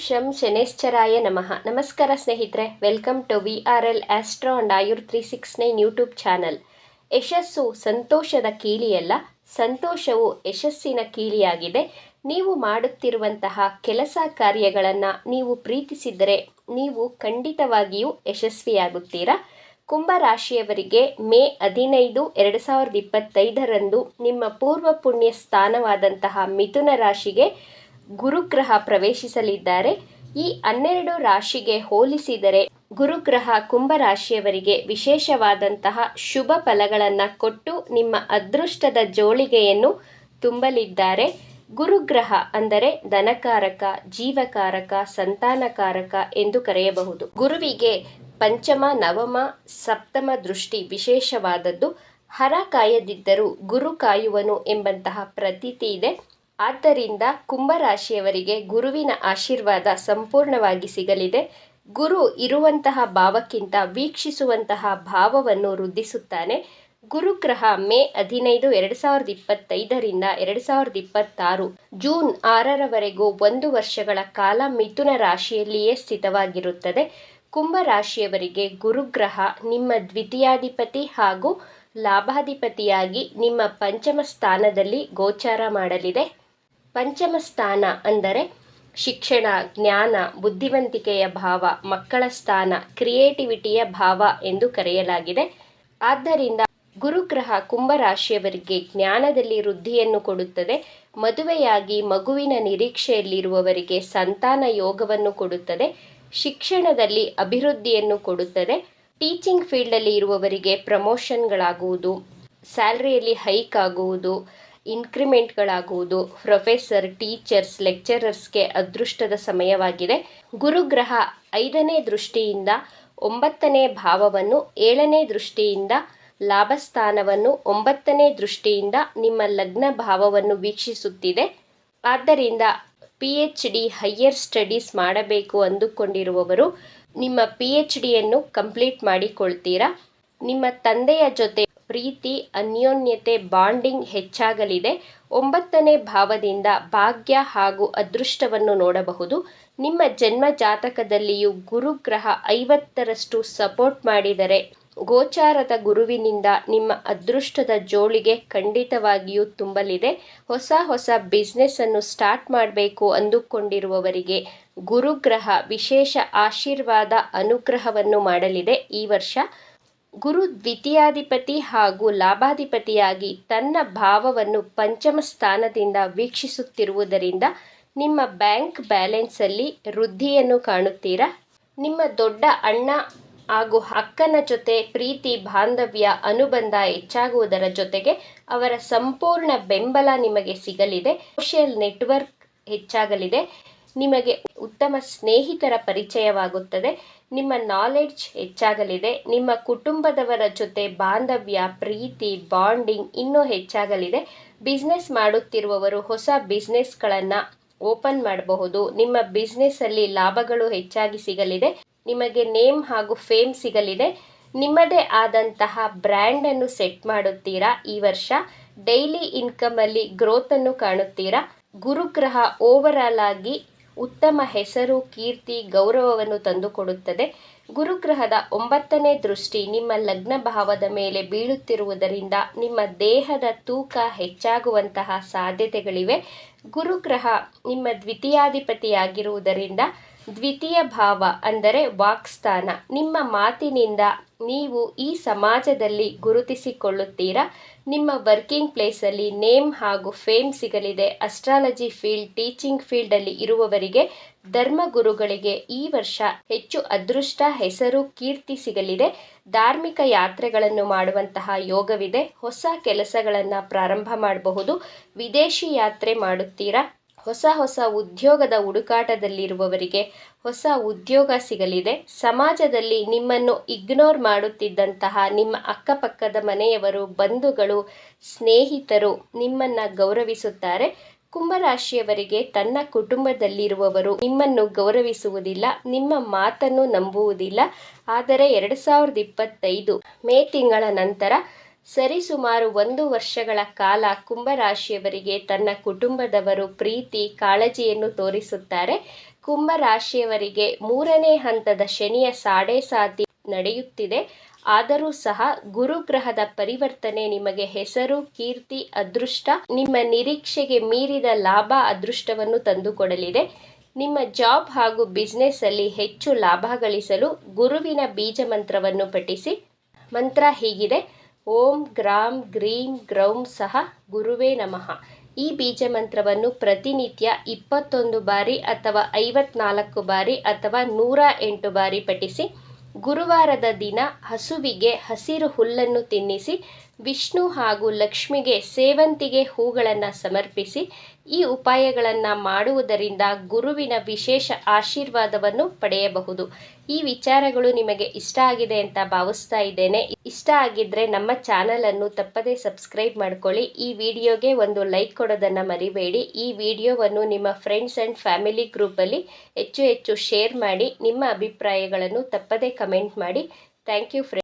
ಶಂ ಶನೇಶ್ಚರಾಯ ನಮಃ. ನಮಸ್ಕಾರ ಸ್ನೇಹಿತರೆ, welcome to VRL astro and Ayur 369 YouTube channel. ಯಶಸ್ಸು ಸಂತೋಷದ ಕೀಲಿಯಲ್ಲ, ಸಂತೋಷವು ಯಶಸ್ಸಿನ ಕೀಲಿಯಾಗಿದೆ. ನೀವು ಮಾಡುತ್ತಿರುವಂತಹ ಕೆಲಸ ಕಾರ್ಯಗಳನ್ನು ನೀವು ಪ್ರೀತಿಸಿದರೆ ನೀವು ಖಂಡಿತವಾಗಿಯೂ ಯಶಸ್ವಿಯಾಗುತ್ತೀರಾ. ಕುಂಭರಾಶಿಯವರಿಗೆ ಮೇ 15, 2025 ನಿಮ್ಮ ಪೂರ್ವ ಪುಣ್ಯ ಸ್ಥಾನವಾದಂತಹ ಮಿಥುನ ರಾಶಿಗೆ ಗುರುಗ್ರಹ ಪ್ರವೇಶಿಸಲಿದ್ದಾರೆ. ಈ 12 ರಾಶಿಗೆ ಹೋಲಿಸಿದರೆ ಗುರುಗ್ರಹ ಕುಂಭರಾಶಿಯವರಿಗೆ ವಿಶೇಷವಾದಂತಹ ಶುಭ ಫಲಗಳನ್ನು ಕೊಟ್ಟು ನಿಮ್ಮ ಅದೃಷ್ಟದ ಜೋಳಿಗೆಯನ್ನು ತುಂಬಲಿದ್ದಾರೆ. ಗುರುಗ್ರಹ ಅಂದರೆ ಧನಕಾರಕ, ಜೀವಕಾರಕ, ಸಂತಾನಕಾರಕ ಎಂದು ಕರೆಯಬಹುದು. ಗುರುವಿಗೆ ಪಂಚಮ, ನವಮ, ಸಪ್ತಮ ದೃಷ್ಟಿ ವಿಶೇಷವಾದದ್ದು. ಹರ ಕಾಯದಿದ್ದರೂ ಗುರು ಕಾಯುವನು ಎಂಬಂತಹ ಪ್ರತೀತಿ ಇದೆ. ಆದ್ದರಿಂದ ಕುಂಭರಾಶಿಯವರಿಗೆ ಗುರುವಿನ ಆಶೀರ್ವಾದ ಸಂಪೂರ್ಣವಾಗಿ ಸಿಗಲಿದೆ. ಗುರು ಇರುವಂತಹ ಭಾವಕ್ಕಿಂತ ವೀಕ್ಷಿಸುವಂತಹ ಭಾವವನ್ನು ವೃದ್ಧಿಸುತ್ತಾನೆ. ಗುರುಗ್ರಹ ಮೇ 15, 2025 2026 ಜೂನ್ 6ರವರೆಗೂ 1 ವರ್ಷಗಳ ಕಾಲ ಮಿಥುನ ರಾಶಿಯಲ್ಲಿಯೇ ಸ್ಥಿತವಾಗಿರುತ್ತದೆ. ಕುಂಭರಾಶಿಯವರಿಗೆ ಗುರುಗ್ರಹ ನಿಮ್ಮ ದ್ವಿತೀಯಾಧಿಪತಿ ಹಾಗೂ ಲಾಭಾಧಿಪತಿಯಾಗಿ ನಿಮ್ಮ ಪಂಚಮ ಸ್ಥಾನದಲ್ಲಿ ಗೋಚಾರ ಮಾಡಲಿದೆ. ಪಂಚಮ ಸ್ಥಾನ ಅಂದರೆ ಶಿಕ್ಷಣ, ಜ್ಞಾನ, ಬುದ್ಧಿವಂತಿಕೆಯ ಭಾವ, ಮಕ್ಕಳ ಸ್ಥಾನ, ಕ್ರಿಯೇಟಿವಿಟಿಯ ಭಾವ ಎಂದು ಕರೆಯಲಾಗಿದೆ. ಆದ್ದರಿಂದ ಗುರುಗ್ರಹ ಕುಂಭರಾಶಿಯವರಿಗೆ ಜ್ಞಾನದಲ್ಲಿ ವೃದ್ಧಿಯನ್ನು ಕೊಡುತ್ತದೆ. ಮದುವೆಯಾಗಿ ಮಗುವಿನ ನಿರೀಕ್ಷೆಯಲ್ಲಿರುವವರಿಗೆ ಸಂತಾನ ಯೋಗವನ್ನು ಕೊಡುತ್ತದೆ. ಶಿಕ್ಷಣದಲ್ಲಿ ಅಭಿವೃದ್ಧಿಯನ್ನು ಕೊಡುತ್ತದೆ. ಟೀಚಿಂಗ್ ಫೀಲ್ಡಲ್ಲಿ ಇರುವವರಿಗೆ ಪ್ರಮೋಷನ್ಗಳಾಗುವುದು, ಸ್ಯಾಲರಿಯಲ್ಲಿ ಹೈಕ್ ಆಗುವುದು, ಇನ್ಕ್ರಿಮೆಂಟ್ಗಳಾಗುವುದು. ಪ್ರೊಫೆಸರ್, ಟೀಚರ್ಸ್, ಲೆಕ್ಚರರ್ಸ್ಗೆ ಅದೃಷ್ಟದ ಸಮಯವಾಗಿದೆ. ಗುರುಗ್ರಹ 5ನೇ ದೃಷ್ಟಿಯಿಂದ 9ನೇ ಭಾವವನ್ನು, 7ನೇ ದೃಷ್ಟಿಯಿಂದ ಲಾಭಸ್ಥಾನವನ್ನು, 9ನೇ ದೃಷ್ಟಿಯಿಂದ ನಿಮ್ಮ ಲಗ್ನ ಭಾವವನ್ನು ವೀಕ್ಷಿಸುತ್ತಿದೆ. ಆದ್ದರಿಂದ PhD ಹೈಯರ್ ಸ್ಟಡೀಸ್ ಮಾಡಬೇಕು ಅಂದುಕೊಂಡಿರುವವರು ನಿಮ್ಮ PhDಯನ್ನು ಕಂಪ್ಲೀಟ್ ಮಾಡಿಕೊಳ್ತೀರಾ. ನಿಮ್ಮ ತಂದೆಯ ಜೊತೆ ಪ್ರೀತಿ, ಅನ್ಯೋನ್ಯತೆ, ಬಾಂಡಿಂಗ್ ಹೆಚ್ಚಾಗಲಿದೆ. 9ನೇ ಭಾವದಿಂದ ಭಾಗ್ಯ ಹಾಗೂ ಅದೃಷ್ಟವನ್ನು ನೋಡಬಹುದು. ನಿಮ್ಮ ಜನ್ಮ ಜಾತಕದಲ್ಲಿಯೂ ಗುರುಗ್ರಹ 50ರಷ್ಟು ಸಪೋರ್ಟ್ ಮಾಡಿದರೆ ಗೋಚಾರದ ಗುರುವಿನಿಂದ ನಿಮ್ಮ ಅದೃಷ್ಟದ ಜೋಳಿಗೆ ಖಂಡಿತವಾಗಿಯೂ ತುಂಬಲಿದೆ. ಹೊಸ ಬಿಸ್ನೆಸ್ ಅನ್ನು ಸ್ಟಾರ್ಟ್ ಮಾಡಬೇಕು ಅಂದುಕೊಂಡಿರುವವರಿಗೆ ಗುರುಗ್ರಹ ವಿಶೇಷ ಆಶೀರ್ವಾದ, ಅನುಗ್ರಹವನ್ನು ಮಾಡಲಿದೆ. ಈ ವರ್ಷ ಗುರು ದ್ವಿತೀಯಾಧಿಪತಿ ಹಾಗೂ ಲಾಭಾಧಿಪತಿಯಾಗಿ ತನ್ನ ಭಾವವನ್ನು ಪಂಚಮ ಸ್ಥಾನದಿಂದ ವೀಕ್ಷಿಸುತ್ತಿರುವುದರಿಂದ ನಿಮ್ಮ ಬ್ಯಾಂಕ್ ಬ್ಯಾಲೆನ್ಸಲ್ಲಿ ವೃದ್ಧಿಯನ್ನು ಕಾಣುತ್ತೀರಾ. ನಿಮ್ಮ ದೊಡ್ಡ ಅಣ್ಣ ಹಾಗೂ ಅಕ್ಕನ ಜೊತೆ ಪ್ರೀತಿ, ಬಾಂಧವ್ಯ, ಅನುಬಂಧ ಹೆಚ್ಚಾಗುವುದರ ಜೊತೆಗೆ ಅವರ ಸಂಪೂರ್ಣ ಬೆಂಬಲ ನಿಮಗೆ ಸಿಗಲಿದೆ. ಸೋಷಿಯಲ್ ನೆಟ್ವರ್ಕ್ ಹೆಚ್ಚಾಗಲಿದೆ. ನಿಮಗೆ ಉತ್ತಮ ಸ್ನೇಹಿತರ ಪರಿಚಯವಾಗುತ್ತದೆ. ನಿಮ್ಮ ನಾಲೆಡ್ಜ್ ಹೆಚ್ಚಾಗಲಿದೆ. ನಿಮ್ಮ ಕುಟುಂಬದವರ ಜೊತೆ ಬಾಂಧವ್ಯ, ಪ್ರೀತಿ, ಬಾಂಡಿಂಗ್ ಇನ್ನೂ ಹೆಚ್ಚಾಗಲಿದೆ. ಬಿಸ್ನೆಸ್ ಮಾಡುತ್ತಿರುವವರು ಹೊಸ ಬಿಸ್ನೆಸ್ಗಳನ್ನು ಓಪನ್ ಮಾಡಬಹುದು. ನಿಮ್ಮ ಬಿಸ್ನೆಸ್ಸಲ್ಲಿ ಲಾಭಗಳು ಹೆಚ್ಚಾಗಿ ಸಿಗಲಿದೆ. ನಿಮಗೆ ನೇಮ್ ಹಾಗೂ ಫೇಮ್ ಸಿಗಲಿದೆ. ನಿಮ್ಮದೇ ಆದಂತಹ ಬ್ರ್ಯಾಂಡನ್ನು ಸೆಟ್ ಮಾಡುತ್ತೀರಾ. ಈ ವರ್ಷ ಡೈಲಿ ಇನ್ಕಮಲ್ಲಿ ಗ್ರೋತನ್ನು ಕಾಣುತ್ತೀರಾ. ಗುರುಗ್ರಹ ಓವರಾಲ್ ಆಗಿ ಉತ್ತಮ ಹೆಸರು, ಕೀರ್ತಿ, ಗೌರವವನ್ನು ತಂದುಕೊಡುತ್ತದೆ. ಗುರುಗ್ರಹದ 9ನೇ ದೃಷ್ಟಿ ನಿಮ್ಮ ಲಗ್ನ ಭಾವದ ಮೇಲೆ ಬೀಳುತ್ತಿರುವುದರಿಂದ ನಿಮ್ಮ ದೇಹದ ತೂಕ ಹೆಚ್ಚಾಗುವಂತಹ ಸಾಧ್ಯತೆಗಳಿವೆ. ಗುರುಗ್ರಹ ನಿಮ್ಮ ದ್ವಿತೀಯಾಧಿಪತಿಯಾಗಿರುವುದರಿಂದ ದ್ವಿತೀಯ ಭಾವ ಅಂದರೆ ವಾಕ್ಸ್ಥಾನ, ನಿಮ್ಮ ಮಾತಿನಿಂದ ನೀವು ಈ ಸಮಾಜದಲ್ಲಿ ಗುರುತಿಸಿಕೊಳ್ಳುತ್ತೀರಾ. ನಿಮ್ಮ ವರ್ಕಿಂಗ್ ಪ್ಲೇಸಲ್ಲಿ ನೇಮ್ ಹಾಗೂ ಫೇಮ್ ಸಿಗಲಿದೆ. ಅಸ್ಟ್ರಾಲಜಿ ಫೀಲ್ಡ್, ಟೀಚಿಂಗ್ ಫೀಲ್ಡಲ್ಲಿ ಇರುವವರಿಗೆ, ಧರ್ಮಗುರುಗಳಿಗೆ ಈ ವರ್ಷ ಹೆಚ್ಚು ಅದೃಷ್ಟ, ಹೆಸರು, ಕೀರ್ತಿ ಸಿಗಲಿದೆ. ಧಾರ್ಮಿಕ ಯಾತ್ರೆಗಳನ್ನು ಮಾಡುವಂತಹ ಯೋಗವಿದೆ. ಹೊಸ ಕೆಲಸಗಳನ್ನು ಪ್ರಾರಂಭ ಮಾಡಬಹುದು. ವಿದೇಶಿ ಯಾತ್ರೆ ಮಾಡುತ್ತೀರಾ. ಹೊಸ ಉದ್ಯೋಗದ ಹುಡುಕಾಟದಲ್ಲಿರುವವರಿಗೆ ಹೊಸ ಉದ್ಯೋಗ ಸಿಗಲಿದೆ. ಸಮಾಜದಲ್ಲಿ ನಿಮ್ಮನ್ನು ಇಗ್ನೋರ್ ಮಾಡುತ್ತಿದ್ದಂತಹ ನಿಮ್ಮ ಅಕ್ಕಪಕ್ಕದ ಮನೆಯವರು, ಬಂಧುಗಳು, ಸ್ನೇಹಿತರು ನಿಮ್ಮನ್ನು ಗೌರವಿಸುತ್ತಾರೆ. ಕುಂಭರಾಶಿಯವರಿಗೆ ತನ್ನ ಕುಟುಂಬದಲ್ಲಿರುವವರು ನಿಮ್ಮನ್ನು ಗೌರವಿಸುವುದಿಲ್ಲ, ನಿಮ್ಮ ಮಾತನ್ನು ನಂಬುವುದಿಲ್ಲ. ಆದರೆ 2025 ಮೇ ತಿಂಗಳ ನಂತರ ಸರಿಸುಮಾರು 1 ವರ್ಷಗಳ ಕಾಲ ಕುಂಭರಾಶಿಯವರಿಗೆ ತನ್ನ ಕುಟುಂಬದವರು ಪ್ರೀತಿ ಕಾಳಜಿಯನ್ನು ತೋರಿಸುತ್ತಾರೆ. ಕುಂಭರಾಶಿಯವರಿಗೆ 3ನೇ ಹಂತದ ಶನಿಯ ಸಾಡೇಸಾತಿ ನಡೆಯುತ್ತಿದೆ. ಆದರೂ ಸಹ ಗುರುಗ್ರಹದ ಪರಿವರ್ತನೆ ನಿಮಗೆ ಹೆಸರು, ಕೀರ್ತಿ, ಅದೃಷ್ಟ, ನಿಮ್ಮ ನಿರೀಕ್ಷೆಗೆ ಮೀರಿದ ಲಾಭ, ಅದೃಷ್ಟವನ್ನು ತಂದುಕೊಡಲಿದೆ. ನಿಮ್ಮ ಜಾಬ್ ಹಾಗೂ ಬಿಸ್ನೆಸ್ ಅಲ್ಲಿ ಹೆಚ್ಚು ಲಾಭ ಗಳಿಸಲು ಗುರುವಿನ ಬೀಜ ಮಂತ್ರವನ್ನು ಪಠಿಸಿ. ಮಂತ್ರ ಹೀಗಿದೆ: ಓಂ ಗ್ರಾಂ ಗ್ರೀಂ ಗ್ರೌಂ ಸಹ ಗುರುವೇ ನಮಃ. ಈ ಬೀಜ ಮಂತ್ರವನ್ನು ಪ್ರತಿನಿತ್ಯ 21 ಬಾರಿ ಅಥವಾ 54 ಬಾರಿ ಅಥವಾ 108 ಬಾರಿ ಪಠಿಸಿ. ಗುರುವಾರದ ದಿನ ಹಸುವಿಗೆ ಹಸಿರು ಹುಲ್ಲನ್ನು ತಿನ್ನಿಸಿ. ವಿಷ್ಣು ಹಾಗೂ ಲಕ್ಷ್ಮಿಗೆ ಸೇವಂತಿಗೆ ಹೂಗಳನ್ನು ಸಮರ್ಪಿಸಿ. ಈ ಉಪಾಯಗಳನ್ನು ಮಾಡುವುದರಿಂದ ಗುರುವಿನ ವಿಶೇಷ ಆಶೀರ್ವಾದವನ್ನು ಪಡೆಯಬಹುದು. ಈ ವಿಚಾರಗಳು ನಿಮಗೆ ಇಷ್ಟ ಆಗಿದೆ ಅಂತ ಭಾವಿಸ್ತಾ ಇದ್ದೇನೆ. ಇಷ್ಟ ಆಗಿದ್ರೆ ನಮ್ಮ ಚಾನಲನ್ನು ತಪ್ಪದೇ ಸಬ್ಸ್ಕ್ರೈಬ್ ಮಾಡ್ಕೊಳ್ಳಿ. ಈ ವಿಡಿಯೋಗೆ ಒಂದು ಲೈಕ್ ಕೊಡೋದನ್ನು ಮರಿಬೇಡಿ. ಈ ವಿಡಿಯೋವನ್ನು ನಿಮ್ಮ ಫ್ರೆಂಡ್ಸ್ ಆ್ಯಂಡ್ ಫ್ಯಾಮಿಲಿ ಗ್ರೂಪಲ್ಲಿ ಹೆಚ್ಚು ಶೇರ್ ಮಾಡಿ. ನಿಮ್ಮ ಅಭಿಪ್ರಾಯಗಳನ್ನು ತಪ್ಪದೇ ಕಮೆಂಟ್ ಮಾಡಿ. Thank you friends.